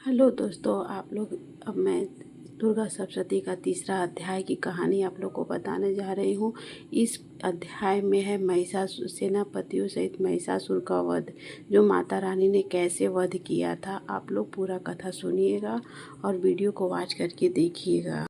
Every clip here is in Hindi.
हेलो दोस्तों, आप लोग अब मैं दुर्गा सप्तशती का तीसरा अध्याय की कहानी आप लोग को बताने जा रही हूँ। इस अध्याय में है महिषासुर सेनापतियों सहित महिषासुर का वध, जो माता रानी ने कैसे वध किया था। आप लोग पूरा कथा सुनिएगा और वीडियो को वॉच करके देखिएगा।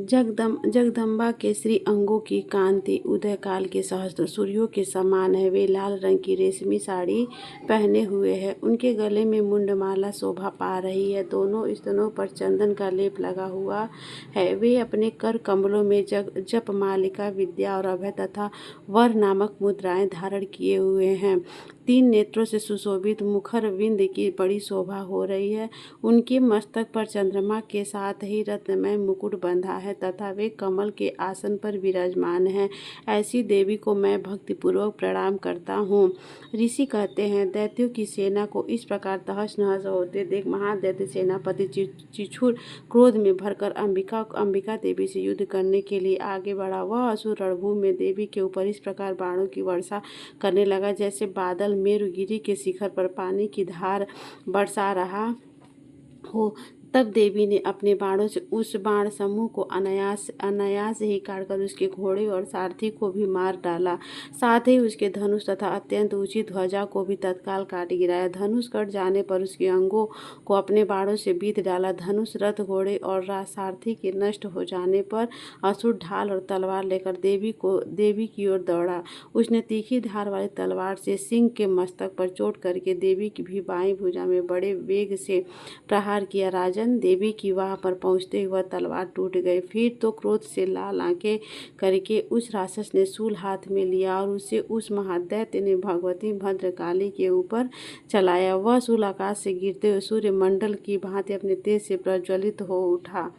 जगदम्बा के श्री अंगों की कांति उदय काल के सहस्त्र सूर्यों के समान है। वे लाल रंग की रेशमी साड़ी पहने हुए हैं। उनके गले में मुंडमाला शोभा पा रही है। दोनों स्तनों पर चंदन का लेप लगा हुआ है। वे अपने कर कमलों में जप मालिका विद्या और अभय तथा वर नामक मुद्राएं धारण किए हुए हैं। 3 नेत्रों से सुशोभित मुखर विंद की बड़ी शोभा हो रही है। उनके मस्तक पर चंद्रमा के साथ ही रत्नमय मुकुट बंधा है तथा वे कमल के आसन पर विराजमान है। ऐसी देवी को मैं भक्तिपूर्वक प्रणाम करता हूँ। ऋषि कहते हैं, दैत्यों की सेना को इस प्रकार तहस नहस होते देख महादैत्य सेनापति चिछुर क्रोध में भरकर अंबिका देवी से युद्ध करने के लिए आगे बढ़ा। वह असुर रणभूमि में देवी के ऊपर इस प्रकार बाणों की वर्षा करने लगा, जैसे बादल मेरुगिरी के शिखर पर पानी की धार बरसा रहा हो। तब देवी ने अपने बाणों से उस बाण समूह को अनायास ही काटकर उसके घोड़े और सारथी को भी मार डाला। साथ ही उसके धनुष तथा अत्यंत ऊंची ध्वजा को भी तत्काल काट गिराया। धनुष कट जाने पर उसके अंगों को अपने बाणों से बीध डाला। धनुष, रथ, घोड़े और सारथी के नष्ट हो जाने पर असुर ढाल और तलवार लेकर देवी की ओर दौड़ा। उसने तीखी धार वाली तलवार से सिंह के मस्तक पर चोट करके देवी की भी बाईं भुजा में बड़े वेग से प्रहार किया। देवी की वाह पर पहुंचते हुए तलवार टूट गई। फिर तो क्रोध से लाल आंखें करके उस राक्षस ने शूल हाथ में लिया और उसे उस महादैत्य ने भगवती भद्रकाली के ऊपर चलाया। वह शूल आकाश से गिरते हुए सूर्य मंडल की भांति अपने तेज से प्रज्वलित हो उठा।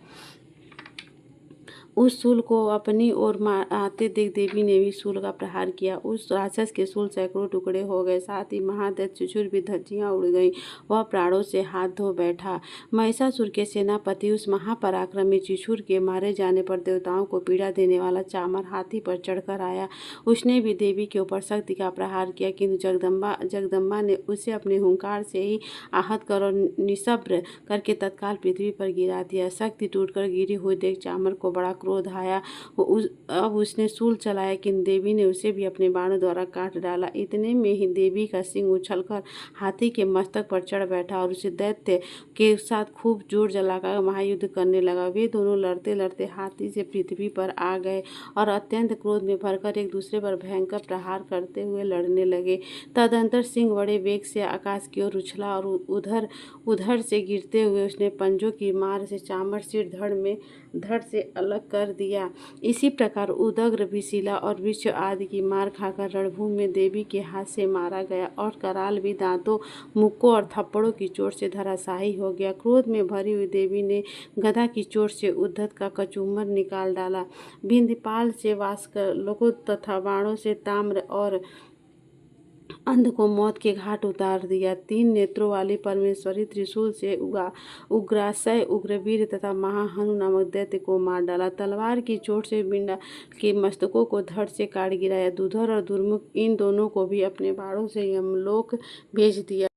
उस शूल को अपनी ओर आते देख देवी ने भी शूल का प्रहार किया। उस राक्षस के शूल सैकड़ों टुकड़े हो गए। साथ ही महादैत्य चिछुर भी धज्जियां उड़ गईं। वह प्राणों से हाथ धो बैठा। महिषासुर के सेनापति उस महापराक्रमी चिछुर के मारे जाने पर देवताओं को पीड़ा देने वाला चामर हाथी पर चढ़कर आया। उसने भी देवी के ऊपर शक्ति का प्रहार किया, किंतु जगदम्बा ने उसे अपने हुंकार से ही आहत कर और निशब्द करके तत्काल पृथ्वी पर गिरा दिया। शक्ति टूटकर गिरी हुई देख चामर को बड़ा क्रोध आया। अब उसने शूल चलाया, किंतु देवी ने उसे भी अपने बाणों द्वारा काट डाला। इतने में ही देवी का सिंह उछलकर हाथी के मस्तक पर चढ़ बैठा और उसे दैत्य के साथ खूब जोर जलाकर महायुद्ध करने लगा। वे दोनों लड़ते लड़ते हाथी से पृथ्वी पर आ गए और अत्यंत क्रोध में भरकर एक दूसरे पर भयंकर प्रहार करते हुए लड़ने लगे। तदंतर सिंह बड़े वेग से आकाश की ओर उछला और उधर से गिरते हुए उसने पंजों की मार से चामर सिर धड़ से अलग कर दिया। इसी प्रकार उदग्र, विशिला और विष आदि की मार खाकर रणभूमि में देवी के हाथ से मारा गया और कराल भी दांतों, मुक्कों और थप्पड़ों की चोट से धराशायी हो गया। क्रोध में भरी हुई देवी ने गदा की चोट से उद्धत का कचूमर निकाल डाला। विंध्यपाल से वास्कर लोगों तथा बाणों से ताम्र और अंध को मौत के घाट उतार दिया। 3 नेत्रों वाली परमेश्वरी त्रिशूल से उग्रासय, उग्रवीर तथा महाहनु नामक दैत्य को मार डाला। तलवार की चोट से बिंडा के मस्तकों को धड़ से काट गिराया। दुधर और दुर्मुख इन दोनों को भी अपने बाणों से यमलोक भेज दिया।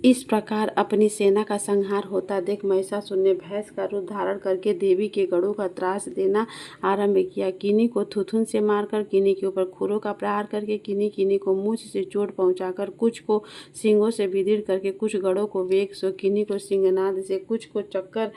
इस प्रकार अपनी सेना का संहार होता देख महिषासुर ने भैंस का रूप धारण करके देवी के गढ़ों का त्रास देना आरंभ किया। किन्हीं को थुथुन से मारकर, किन्हीं के ऊपर खुरों का प्रहार करके, किन्हीं को मूंछ से चोट पहुंचाकर, कुछ को सींगों से विदीर्ण करके, कुछ गढ़ों को वेग से, किन्हीं को सिंहनाद से, कुछ को चक्कर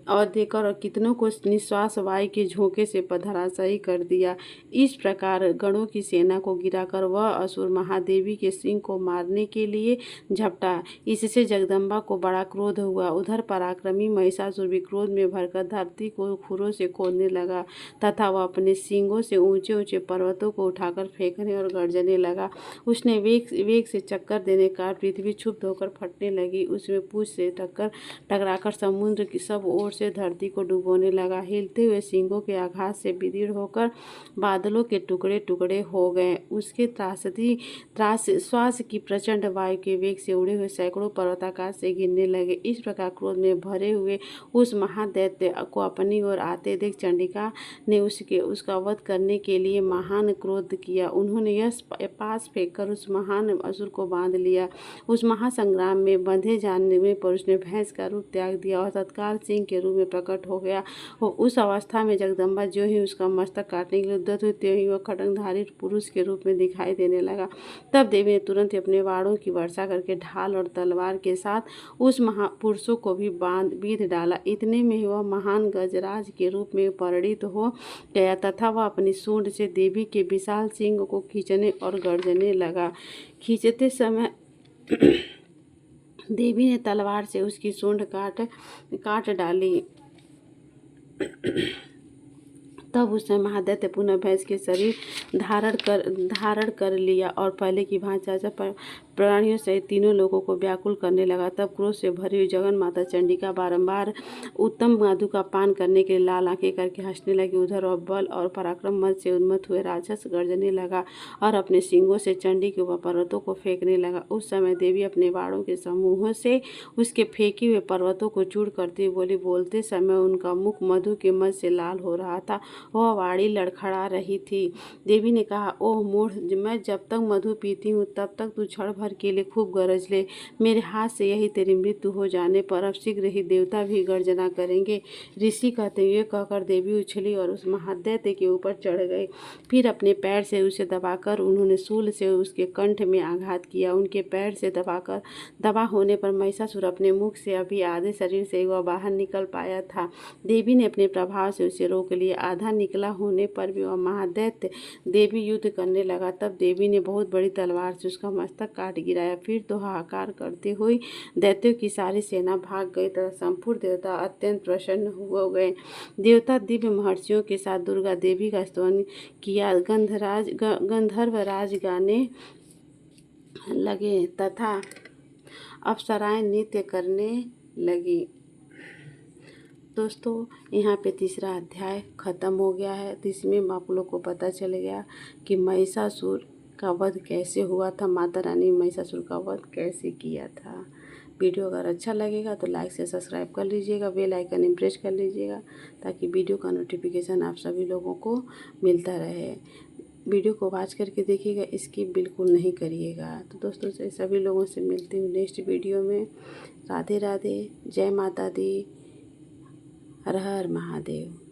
और देकर और कितनों को निश्वास वायु के झोंके से धराशायी कर दिया। इस प्रकार गणों की सेना को गिराकर वह असुर महादेवी के सिंह को मारने के लिए झपटा। इससे जगदम्बा को बड़ा क्रोध हुआ। उधर पराक्रमी महिषासुर भी क्रोध में भरकर धरती को खुरों से खोदने लगा तथा वह अपने सींगों से ऊंचे ऊंचे पर्वतों को उठाकर फेंकने और गर्जने लगा। उसने वेग से चक्कर देने का पृथ्वी क्षुब्ध होकर फटने लगी। उसमें पूंछ से टकराकर समुद्र की सब ओर से धरती को डुबोने लगा। हिलते हुए सींगों के आघात से विदीर्ण होकर बादलों के टुकड़े टुकड़े हो गए। उसके श्वास की प्रचंड वायु के वेग से उड़े हुए सैकड़ों पर्वत आकाश से गिरने लगे। इस प्रकार क्रोध में भरे हुए उस महादैत्य को अपनी ओर आते देख चंडिका ने उसका वध करने के लिए महान क्रोध किया। उन्होंने यश पास फेंककर उस महान असुर को बांध लिया। उस महासंग्राम में बंधे जाने में पर उसने भैंस का रूप त्याग दिया और तत्काल सिंह के रूप में प्रकट हो गया। उस अवस्था में जगदम्बा जो ही उसका मस्तक काटने के लिए उद्यत हुई, त्यों ही वह खड्गधारी पुरुष के रूप में दिखाई देने लगा। तब देवी ने तुरंत ही अपने वाणों की वर्षा करके ढाल और तलवार के साथ उस महापुरुषों को भी बीध डाला। इतने में ही वह महान गजराज के रूप में परिणित हो गया तथा वह अपनी सूंड से देवी के विशाल सिंह को खींचने और गर्जने लगा। खींचते समय देवी ने तलवार से उसकी सूंड काट डाली। तब उसने महादैत्य पुनः भैंस के शरीर धारण कर लिया और पहले की भांति प्राणियों सहित तीनों लोगों को व्याकुल करने लगा। तब क्रोध से भरी हुई जगन माता चंडिका बारंबार उत्तम मधु का पान करने के लिए लाल आंखें करके हंसने लगी। उधर और बल और पराक्रम मद से उन्मत्त हुए राक्षस गर्जने लगा और अपने सींगों से चंडी के ऊपर पर्वतों को फेंकने लगा। उस समय देवी अपने बाणों के समूहों से उसके फेंके हुए पर्वतों को चूर करती हुई बोली। बोलते समय उनका मुख मधु के मद से लाल हो रहा था, वह वाणी लड़खड़ा रही थी। देवी ने कहा, ओह मूढ़, मैं जब तक मधु पीती हूँ तब तक तू क्षण भर के लिए खूब गरज ले। मेरे हाथ से यही तेरी मृत्यु हो जाने पर अब शीघ्र ही देवता भी गर्जना करेंगे। ऋषि कहते हुए कहकर देवी उछली और उस महादैत्य के ऊपर चढ़ गई। फिर अपने पैर से उसे दबाकर उन्होंने शूल से उसके कंठ में आघात किया। उनके पैर से दबा होने पर महिषासुर अपने मुख से अभी आधे शरीर से वह बाहर निकल पाया था। देवी ने अपने प्रभाव से उसे रोक लिया। आधा निकला होने पर भी वह महादैत्य देवी युद्ध करने लगा। तब देवी ने बहुत बड़ी तलवार से उसका मस्तक काट गिराया। फिर तो हाहाकार करते हुए दैत्यों की सारी सेना भाग गई तथा संपूर्ण देवता अत्यंत प्रसन्न हो गए। देवता दिव्य महर्षियों के साथ दुर्गा देवी का स्तवन किया। गंधर्वराज गाने लगे तथा अप्सराएं नृत्य करने लगी। दोस्तों, यहाँ पे तीसरा अध्याय ख़त्म हो गया है। तो इसमें आप लोग को पता चल गया कि महिषासुर का वध कैसे हुआ था, माता रानी महिषासुर का वध कैसे किया था। वीडियो अगर अच्छा लगेगा तो लाइक से सब्सक्राइब कर लीजिएगा, बेल आइकन प्रेस कर लीजिएगा ताकि वीडियो का नोटिफिकेशन आप सभी लोगों को मिलता रहे। वीडियो को वॉच करके देखिएगा, स्किप बिल्कुल नहीं करिएगा। तो दोस्तों, से सभी लोगों से मिलती हूँ नेक्स्ट वीडियो में। राधे राधे, जय माता दी, हर हर महादेव।